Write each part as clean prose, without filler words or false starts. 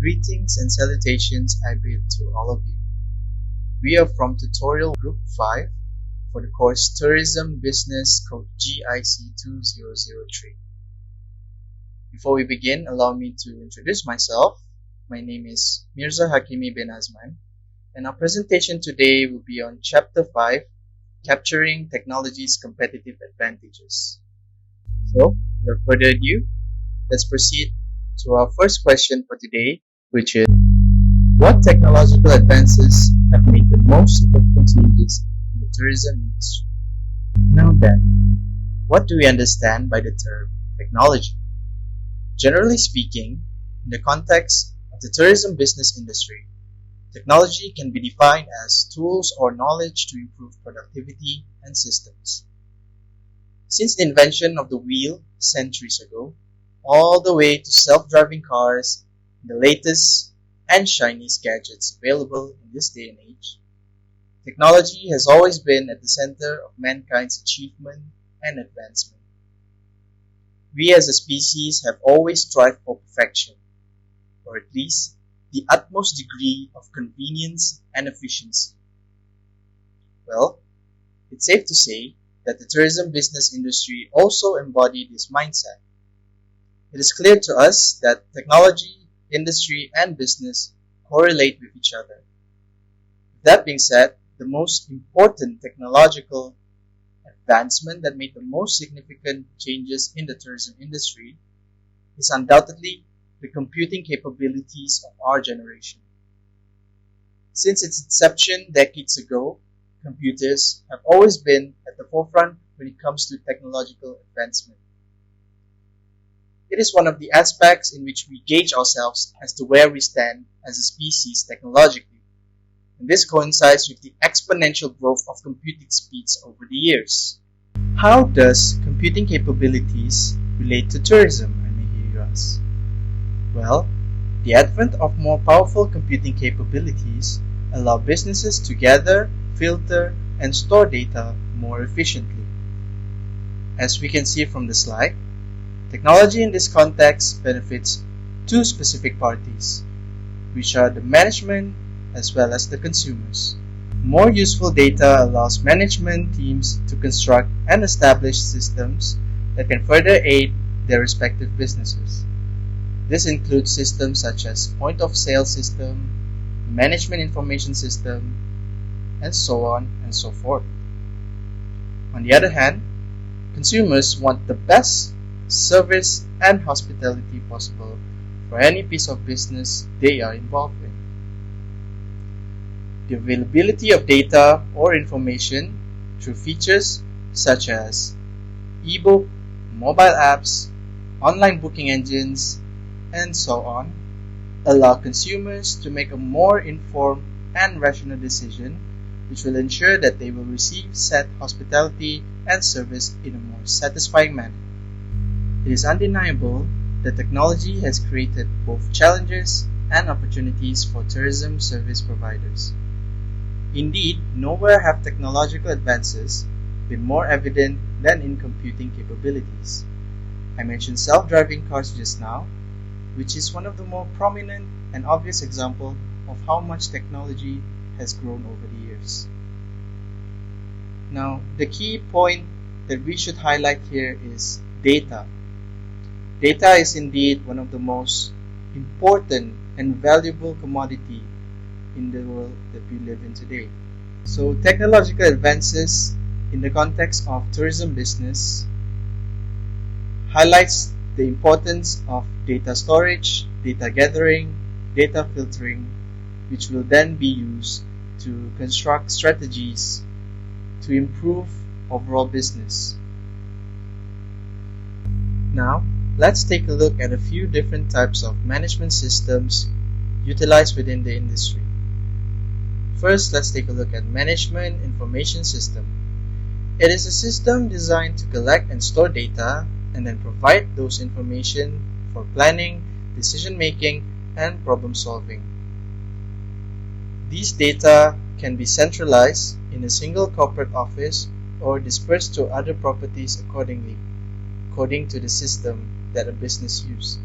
Greetings and salutations I bid to all of you. We are from Tutorial Group 5 for the course Tourism Business Code GIC 2003. Before we begin, allow me to introduce myself. My name is Mierza Hakimi bin Azman, and our presentation today will be on Chapter 5, Capturing Technology's Competitive Advantages. So, without further ado, let's proceed to our first question for today, which is, what technological advances have made the most significant changes in the tourism industry? Now then, what do we understand by the term technology? Generally speaking, in the context of the tourism business industry, technology can be defined as tools or knowledge to improve productivity and systems. Since the invention of the wheel centuries ago, all the way to self-driving cars, the latest and shiniest gadgets available in this day and age, technology has always been at the center of mankind's achievement and advancement. We as a species have always strived for perfection, or at least the utmost degree of convenience and efficiency. Well, it's safe to say that the tourism business industry also embodied this mindset. It is clear to us that technology, industry, and business correlate with each other. That being said, the most important technological advancement that made the most significant changes in the tourism industry is undoubtedly the computing capabilities of our generation. Since its inception decades ago, computers have always been at the forefront when it comes to technological advancement. It is one of the aspects in which we gauge ourselves as to where we stand as a species technologically, and this coincides with the exponential growth of computing speeds over the years. How does computing capabilities relate to tourism, I may hear you ask? Well, the advent of more powerful computing capabilities allow businesses to gather, filter, and store data more efficiently. As we can see from the slide, technology in this context benefits two specific parties, which are the management as well as the consumers. More useful data allows management teams to construct and establish systems that can further aid their respective businesses. This includes systems such as point-of-sale system, management information system, and so on and so forth. On the other hand, consumers want the best service and hospitality possible for any piece of business they are involved in. The availability of data or information through features such as ebook, mobile apps, online booking engines, and so on allow consumers to make a more informed and rational decision, which will ensure that they will receive said hospitality and service in a more satisfying manner. It is undeniable that technology has created both challenges and opportunities for tourism service providers. Indeed, nowhere have technological advances been more evident than in computing capabilities. I mentioned self-driving cars just now, which is one of the more prominent and obvious examples of how much technology has grown over the years. Now, the key point that we should highlight here is data. Data is indeed one of the most important and valuable commodity in the world that we live in today. So technological advances in the context of tourism business highlights the importance of data storage, data gathering, data filtering, which will then be used to construct strategies to improve overall business. Now, let's take a look at a few different types of management systems utilized within the industry. First, let's take a look at Management Information System. It is a system designed to collect and store data and then provide those information for planning, decision making, and problem solving. These data can be centralized in a single corporate office or dispersed to other properties according to the system that a business uses.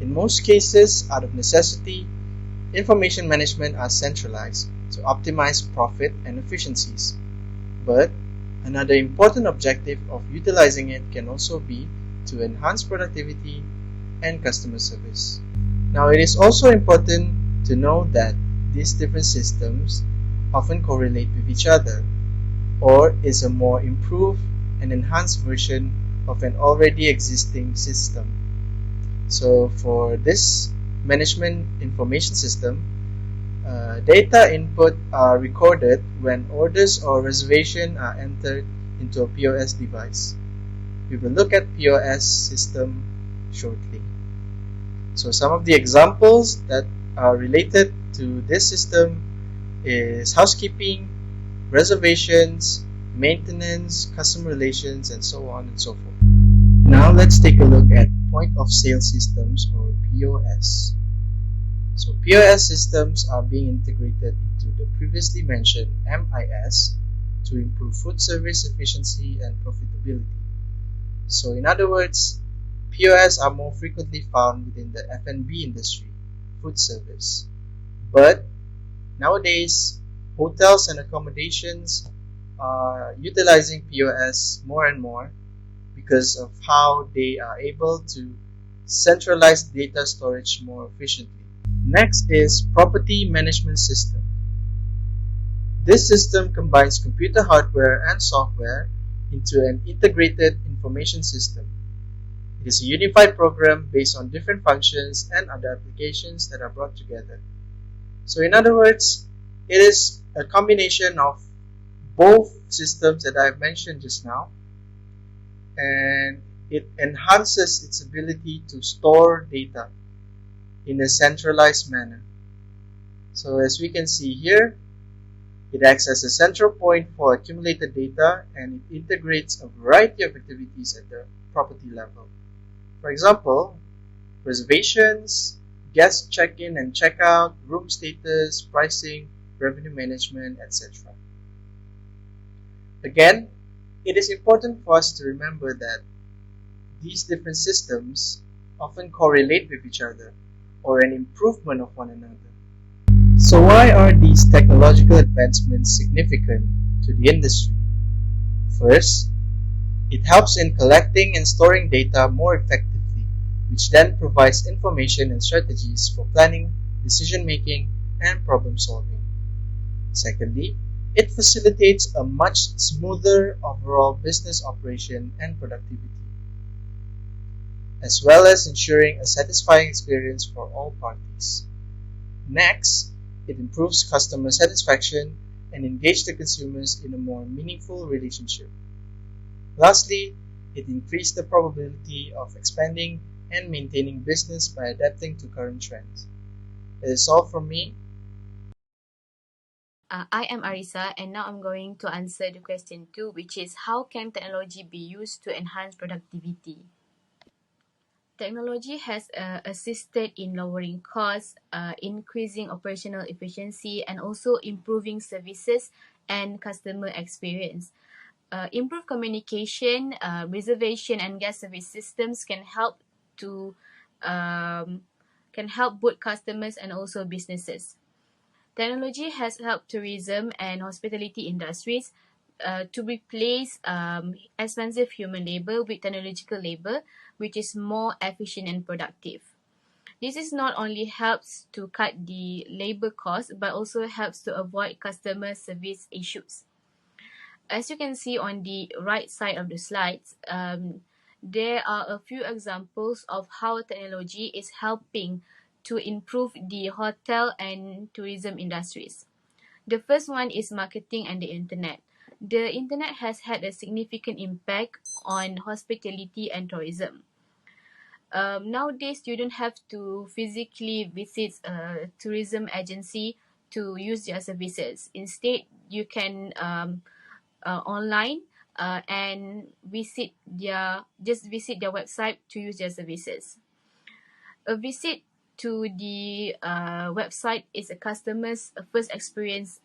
In most cases, out of necessity, information management are centralized to optimize profit and efficiencies. But another important objective of utilizing it can also be to enhance productivity and customer service. Now, it is also important to know that these different systems often correlate with each other, or is a more improved and enhanced version of an already existing system. So for this management information system, data input are recorded when orders or reservation are entered into a POS device. We will look at POS system shortly. So some of the examples that are related to this system is housekeeping, reservations, maintenance, customer relations, and so on and so forth. Now let's take a look at point of sale systems, or POS. So POS systems are being integrated into the previously mentioned MIS to improve food service efficiency and profitability. So in other words, POS are more frequently found within the F&B industry, food service. But nowadays, hotels and accommodations are utilizing POS more and more because of how they are able to centralize data storage more efficiently. Next is property management system. This system combines computer hardware and software into an integrated information system. It is a unified program based on different functions and other applications that are brought together. So in other words, it is a combination of both systems that I've mentioned just now, and it enhances its ability to store data in a centralized manner. So as we can see here, it acts as a central point for accumulated data, and it integrates a variety of activities at the property level. For example, reservations, guest check-in and check-out, room status, pricing, revenue management, etc. Again, it is important for us to remember that these different systems often correlate with each other, or an improvement of one another. So why are these technological advancements significant to the industry? First, it helps in collecting and storing data more effectively, which then provides information and strategies for planning, decision making, and problem solving. Secondly, it facilitates a much smoother overall business operation and productivity, as well as ensuring a satisfying experience for all parties. Next, it improves customer satisfaction and engages the consumers in a more meaningful relationship. Lastly, it increased the probability of expanding and maintaining business by adapting to current trends. That is all from me. I am Arissa, and now I'm going to answer the question 2, which is how can technology be used to enhance productivity? Technology has assisted in lowering costs, increasing operational efficiency, and also improving services and customer experience. Improved communication, reservation, and guest service systems to um, can help both customers and also businesses. Technology has helped tourism and hospitality industries to replace expensive human labor with technological labor, which is more efficient and productive. This is not only helps to cut the labor cost, but also helps to avoid customer service issues. As you can see on the right side of the slides, there are a few examples of how technology is helping to improve the hotel and tourism industries. The first one is marketing and the internet. The internet has had a significant impact on hospitality and tourism. Nowadays, you don't have to physically visit a tourism agency to use their services. Instead, you can online and visit their website to use their services. A visit to the website is a customer's first experience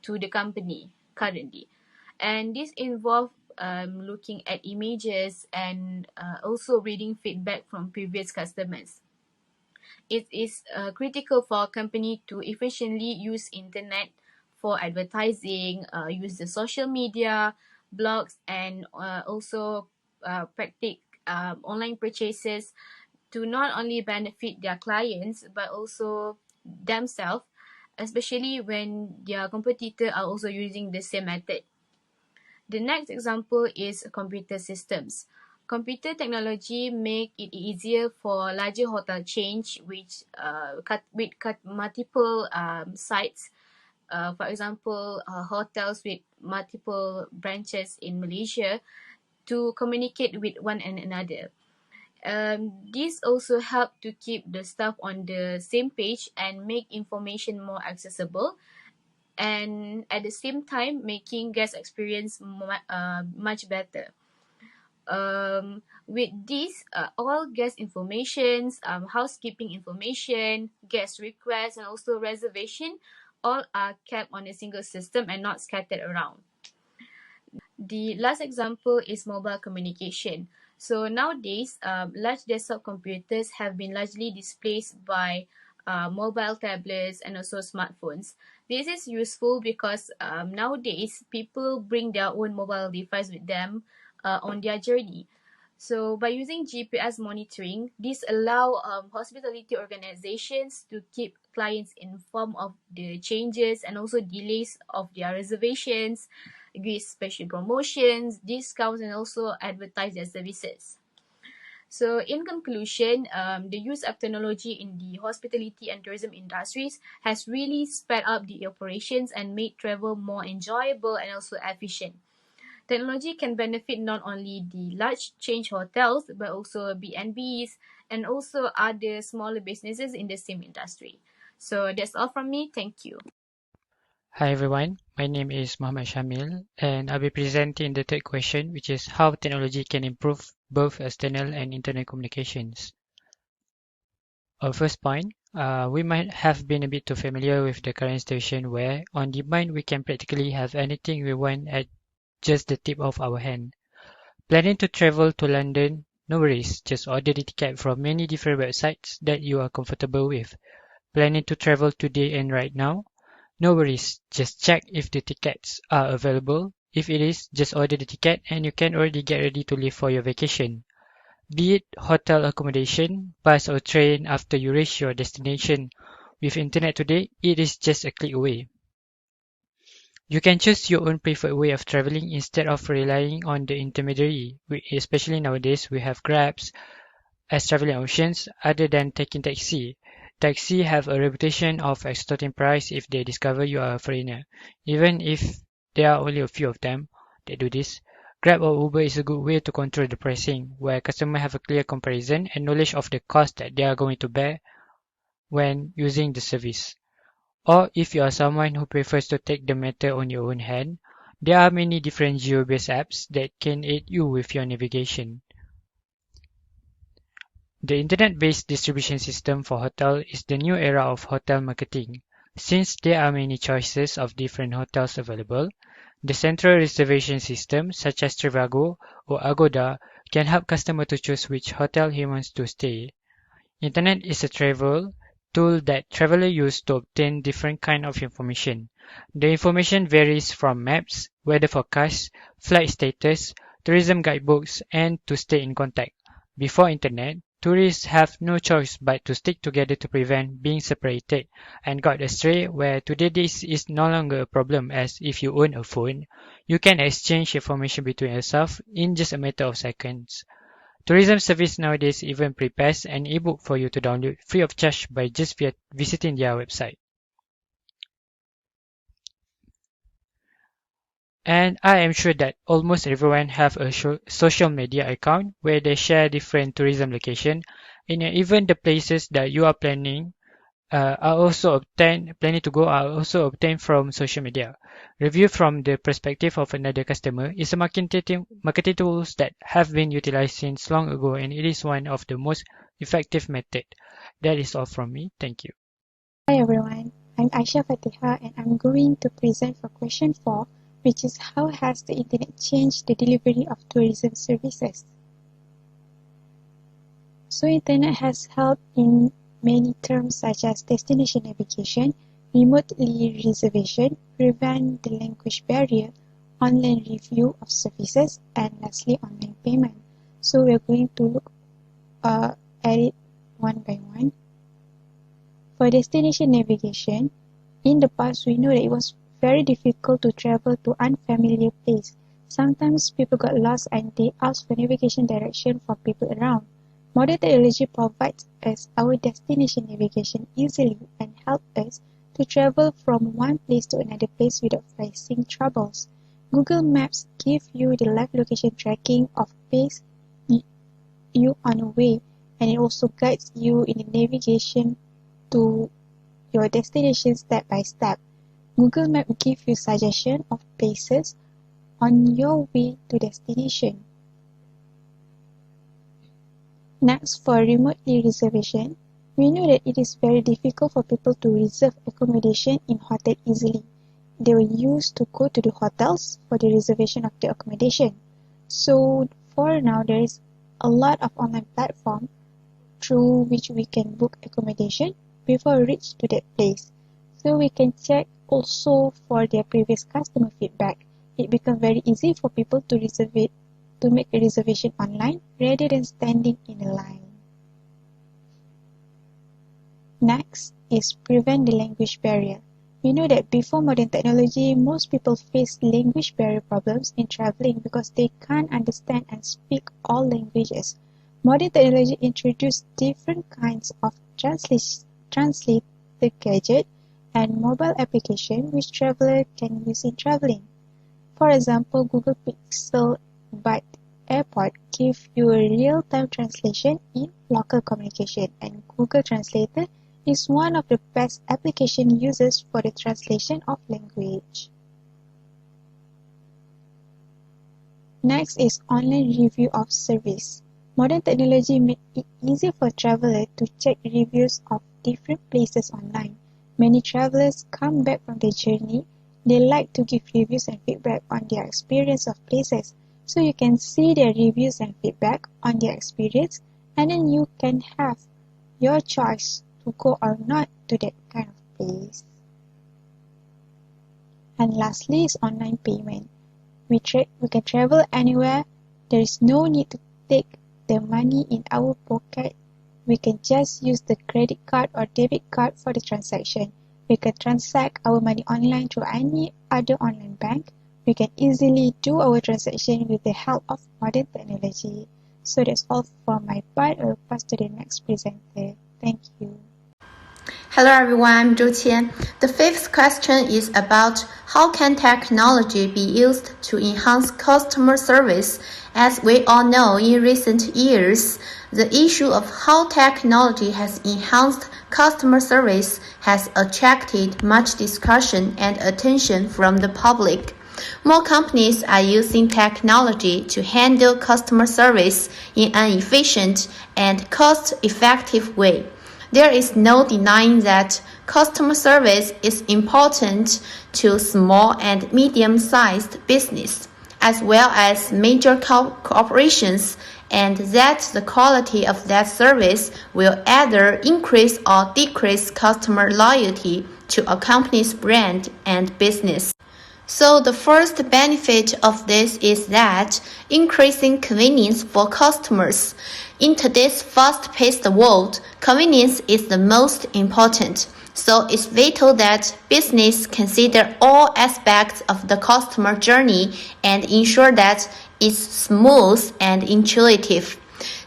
to the company currently, and this involves looking at images and also reading feedback from previous customers. it is critical for a company to efficiently use internet for advertising, use the social media, blogs, and also practice online purchases to not only benefit their clients but also themselves, especially when their competitors are also using the same method. The next example is computer systems. Computer technology make it easier for larger hotel chains with multiple sites. For example, hotels with multiple branches in Malaysia to communicate with one another. This also help to keep the staff on the same page and make information more accessible, and at the same time making guest experience much better. With this, all guest informations, housekeeping information, guest requests, and also reservation, all are kept on a single system and not scattered around. The last example is mobile communication. So nowadays, large desktop computers have been largely displaced by mobile tablets and also smartphones. This is useful because nowadays people bring their own mobile device with them on their journey. So by using GPS monitoring, this allow hospitality organizations to keep clients informed of the changes and also delays of their reservations, give special promotions, discounts, and also advertise their services. So in conclusion, the use of technology in the hospitality and tourism industries has really sped up the operations and made travel more enjoyable and also efficient. Technology can benefit not only the large chain hotels but also B&Bs and also other smaller businesses in the same industry. So that's all from me. Thank you. Hi everyone, my name is Muhammad Syamil and I'll be presenting the third question, which is how technology can improve both external and internal communications. Our first point, we might have been a bit too familiar with the current situation where on demand we can practically have anything we want at just the tip of our hand. Planning to travel to London? No worries, just order the ticket from many different websites that you are comfortable with. Planning to travel today and right now? No worries, just check if the tickets are available. If it is, just order the ticket and you can already get ready to leave for your vacation. Be it hotel accommodation, bus or train after you reach your destination. With internet today, it is just a click away. You can choose your own preferred way of traveling instead of relying on the intermediary. Especially nowadays, we have Grabs as traveling options other than taking taxi. Taxi have a reputation of extorting price if they discover you are a foreigner. Even if there are only a few of them that do this, Grab or Uber is a good way to control the pricing, where customers have a clear comparison and knowledge of the cost that they are going to bear when using the service. Or if you are someone who prefers to take the matter on your own hand, there are many different geo-based apps that can aid you with your navigation. The internet-based distribution system for hotel is the new era of hotel marketing. Since there are many choices of different hotels available, the central reservation system such as Trivago or Agoda can help customers to choose which hotel he wants to stay. Internet is a travel tool that travelers use to obtain different kind of information. The information varies from maps, weather forecasts, flight status, tourism guidebooks, and to stay in contact. Before internet, tourists have no choice but to stick together to prevent being separated and got astray, where today this is no longer a problem, as if you own a phone, you can exchange information between yourself in just a matter of seconds. Tourism service nowadays even prepares an ebook for you to download free of charge by just visiting their website. And I am sure that almost everyone have a social media account where they share different tourism locations, and even the places that you are planning to go are also obtained from social media. Review from the perspective of another customer is a marketing tools that have been utilized since long ago, and it is one of the most effective method. That is all from me. Thank you. Hi everyone, I'm Aishah Fatihah and I'm going to present for question 4, which is how has the internet changed the delivery of tourism services? So internet has helped in many terms such as destination navigation, remotely reservation, prevent the language barrier, online review of services, and lastly online payment. So we're going to look at it one by one. For destination navigation, in the past we know that it was very difficult to travel to unfamiliar place. Sometimes people got lost and they asked for navigation direction from people around. Modern technology provides us our destination navigation easily and help us to travel from one place to another place without facing troubles. Google Maps give you the live location tracking of place you on the way, and it also guides you in the navigation to your destination step by step. Google Maps gives you suggestion of places on your way to destination. Next, for remotely reservation, we know that it is very difficult for people to reserve accommodation in hotel easily. They were used to go to the hotels for the reservation of the accommodation. So for now, there is a lot of online platforms through which we can book accommodation before we reach to that place. So we can check also for their previous customer feedback. It becomes very easy for people to make a reservation online rather than standing in a line. Next is prevent the language barrier. We know that before modern technology, most people face language barrier problems in traveling because they can't understand and speak all languages. Modern technology introduced different kinds of translator gadget and mobile application which traveler can use in traveling. For example, Google Pixel Buds Airport gives you a real-time translation in local communication, and Google Translator is one of the best application used for the translation of language. Next is online review of service. Modern technology made it easy for travelers to check reviews of different places online. Many travelers come back from their journey. They like to give reviews and feedback on their experience of places. So you can see their reviews and feedback on their experience, and then you can have your choice to go or not to that kind of place. And lastly is online payment. We can travel anywhere. There is no need to take the money in our pocket. We can just use the credit card or debit card for the transaction. We can transact our money online through any other online bank. We can easily do our transaction with the help of modern technology. So that's all from my part. I'll pass to the next presenter. Thank you. Hello everyone, I'm Zhou Qian. The fifth question is about how can technology be used to enhance customer service. As we all know, in recent years, the issue of how technology has enhanced customer service has attracted much discussion and attention from the public. More companies are using technology to handle customer service in an efficient and cost-effective way. There is no denying that customer service is important to small and medium-sized business, as well as major corporations, and that the quality of that service will either increase or decrease customer loyalty to a company's brand and business. So the first benefit of this is that increasing convenience for customers. In today's fast-paced world, convenience is the most important. So it's vital that business consider all aspects of the customer journey and ensure that it's smooth and intuitive.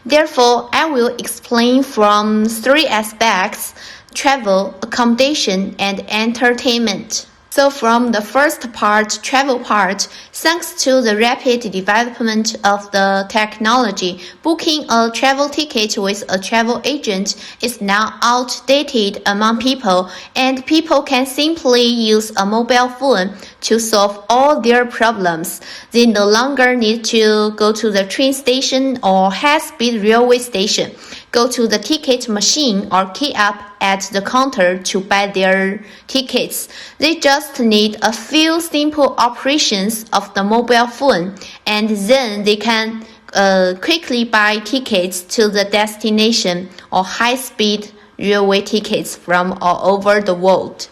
Therefore, I will explain from three aspects: travel, accommodation, and entertainment. So from the first part, travel part, thanks to the rapid development of the technology, booking a travel ticket with a travel agent is now outdated among people, and people can simply use a mobile phone to solve all their problems. They no longer need to go to the train station or high-speed railway station, go to the ticket machine or queue up at the counter to buy their tickets. They just need a few simple operations of the mobile phone, and then they can quickly buy tickets to the destination or high-speed railway tickets from all over the world.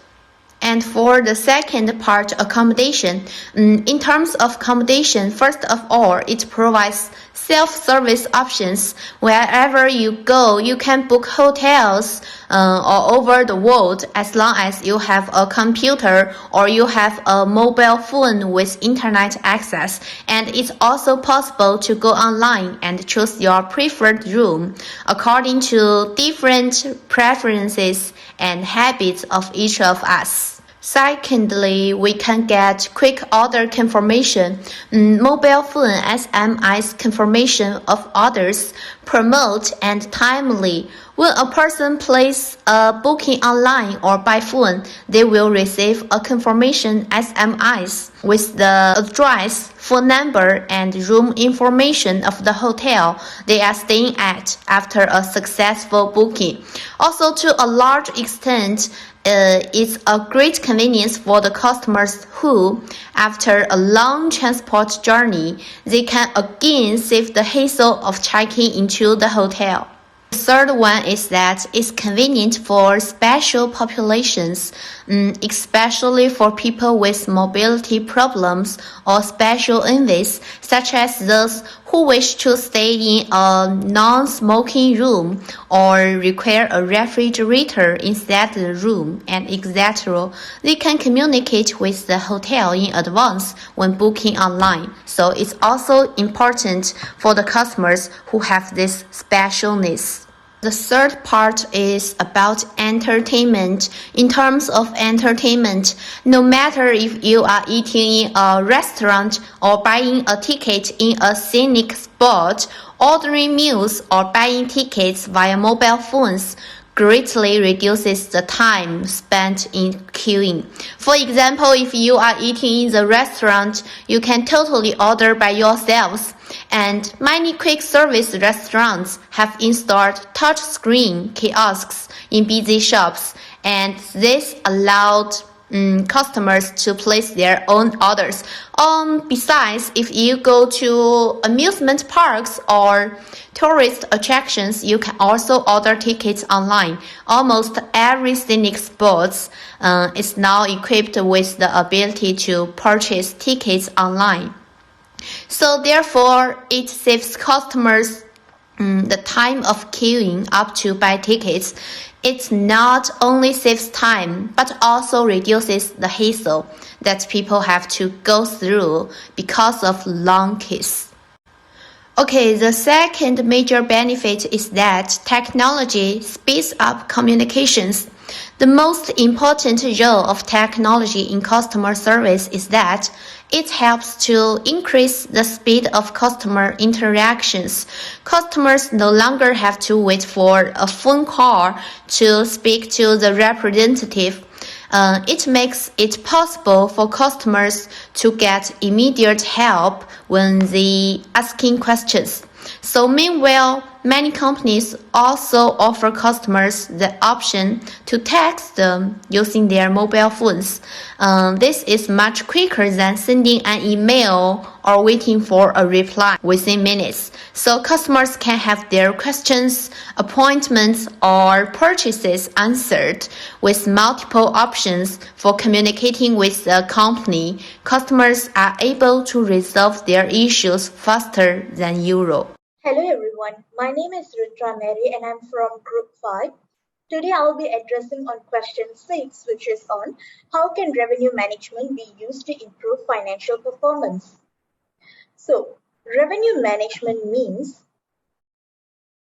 And for the second part, accommodation. In terms of accommodation, first of all, it provides self-service options. Wherever you go, you can book hotels all over the world as long as you have a computer or you have a mobile phone with internet access. And it's also possible to go online and choose your preferred room according to different preferences and habits of each of us. Secondly, we can get quick order confirmation. Mobile phone SMS confirmation of orders, prompt and timely. When a person places a booking online or by phone, they will receive a confirmation SMS with the address, phone number, and room information of the hotel they are staying at after a successful booking. Also, to a large extent, it's a great convenience for the customers who, after a long transport journey, they can again save the hassle of checking into the hotel. The third one is that it's convenient for special populations, especially for people with mobility problems or special envies, such as those who wish to stay in a non-smoking room or require a refrigerator inside the room, and etc. They can communicate with the hotel in advance when booking online. So it's also important for the customers who have this special needs. The third part is about entertainment. In terms of entertainment, no matter if you are eating in a restaurant or buying a ticket in a scenic spot, ordering meals or buying tickets via mobile phones greatly reduces the time spent in queuing. For example, if you are eating in the restaurant, you can totally order by yourselves. And many quick service restaurants have installed touchscreen kiosks in busy shops, and this allowed customers to place their own orders. Besides, if you go to amusement parks or tourist attractions, you can also order tickets online. Almost every scenic spot is now equipped with the ability to purchase tickets online. So therefore, it saves customers the time of queuing up to buy tickets. It not only saves time, but also reduces the hassle that people have to go through because of long queues. Okay, the second major benefit is that technology speeds up communications. The most important role of technology in customer service is that it helps to increase the speed of customer interactions. Customers no longer have to wait for a phone call to speak to the representative. It makes it possible for customers to get immediate help when they asking questions. So meanwhile, many companies also offer customers the option to text them using their mobile phones. This is much quicker than sending an email or waiting for a reply within minutes. So customers can have their questions, appointments, or purchases answered with multiple options for communicating with the company. Customers are able to resolve their issues faster than usual. Hello everyone, my name is Ruthra and I'm from Group 5. Today I'll be addressing on question 6, which is on how can revenue management be used to improve financial performance. So, revenue management means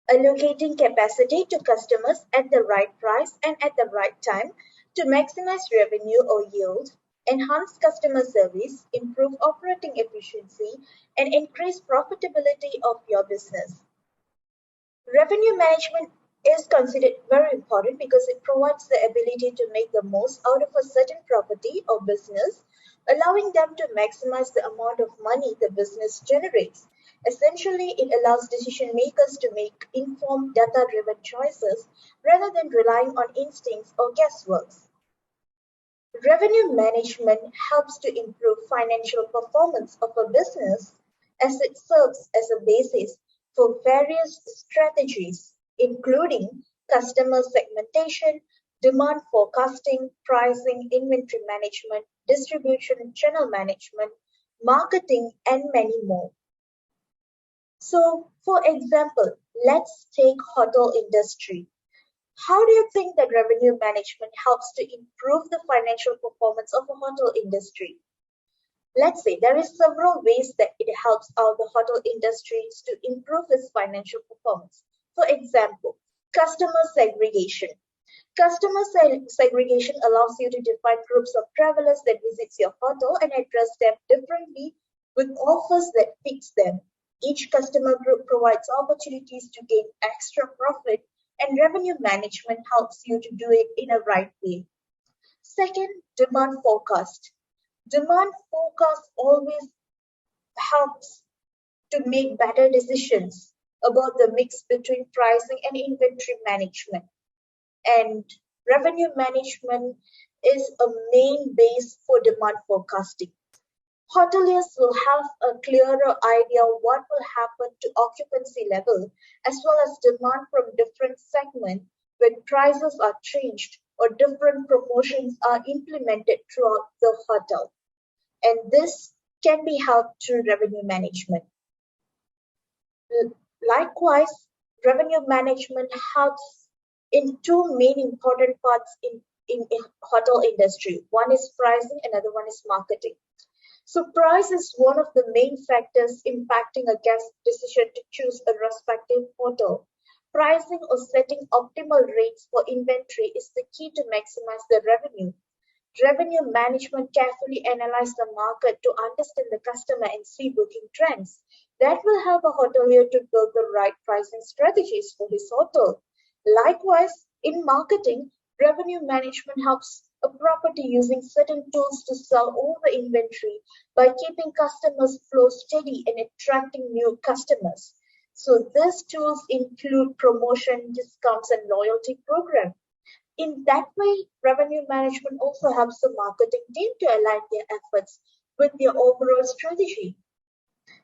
allocating capacity to customers at the right price and at the right time to maximize revenue or yield, enhance customer service, improve operating efficiency, and increase profitability of your business. Revenue management is considered very important because it provides the ability to make the most out of a certain property or business, allowing them to maximize the amount of money the business generates. Essentially, it allows decision makers to make informed, data driven choices rather than relying on instincts or guesswork. Revenue management helps to improve financial performance of a business as it serves as a basis for various strategies, including customer segmentation, demand forecasting, pricing, inventory management, distribution and channel management, marketing, and many more. So, for example, let's take hotel industry. How do you think that revenue management helps to improve the financial performance of a hotel industry? Let's say there is several ways that it helps out the hotel industries to improve its financial performance. For example, customer segregation. Segregation allows you to define groups of travelers that visits your hotel and address them differently with offers that fits them. Each customer group provides opportunities to gain extra profit, and revenue management helps you to do it in a right way. Second, demand forecast. Demand forecast always helps to make better decisions about the mix between pricing and inventory management. And revenue management is a main base for demand forecasting. Hoteliers will have a clearer idea what will happen to occupancy level as well as demand from different segments when prices are changed or different promotions are implemented throughout the hotel. And this can be helped through revenue management. Likewise, revenue management helps in two main important parts in hotel industry. One is pricing, another one is marketing. So price is one of the main factors impacting a guest's decision to choose a respective hotel. Pricing or setting optimal rates for inventory is the key to maximize the revenue. Revenue management carefully analyze the market to understand the customer and see booking trends. That will help a hotelier to build the right pricing strategies for his hotel. Likewise, in marketing, revenue management helps a property using certain tools to sell all the inventory by keeping customers flow steady and attracting new customers. So these tools include promotion, discounts, and loyalty program. In that way, revenue management also helps the marketing team to align their efforts with their overall strategy.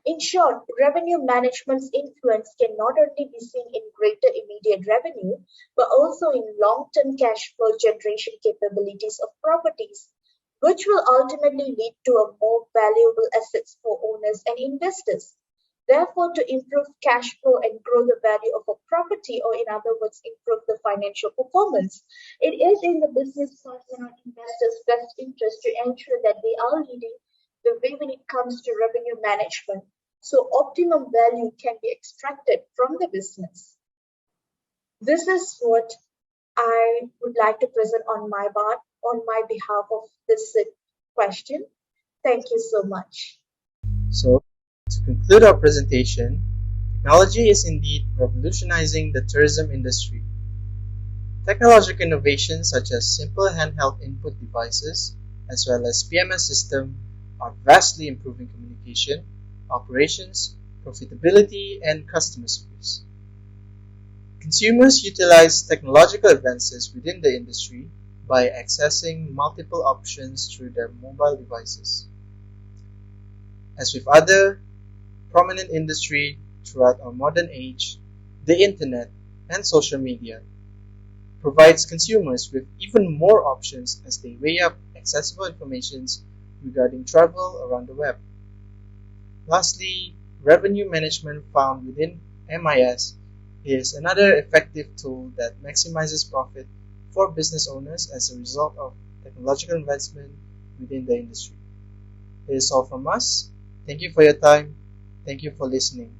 In short, revenue management's influence can not only be seen in greater immediate revenue, but also in long-term cash flow generation capabilities of properties, which will ultimately lead to a more valuable assets for owners and investors. Therefore, to improve cash flow and grow the value of a property, or in other words, improve the financial performance, it is in the business partner or investors' best interest to ensure that they are leading the way when it comes to revenue management, so optimum value can be extracted from the business. This is what I would like to present on my behalf of this question. Thank you so much. So, to conclude our presentation, technology is indeed revolutionizing the tourism industry. Technological innovations such as simple handheld input devices as well as PMS system are vastly improving communication, operations, profitability, and customer service. Consumers utilize technological advances within the industry by accessing multiple options through their mobile devices. As with other prominent industry throughout our modern age, the internet and social media provides consumers with even more options as they weigh up accessible information regarding travel around the web. Lastly, revenue management found within MIS is another effective tool that maximizes profit for business owners as a result of technological investment within the industry. It is all from us. Thank you for your time. Thank you for listening.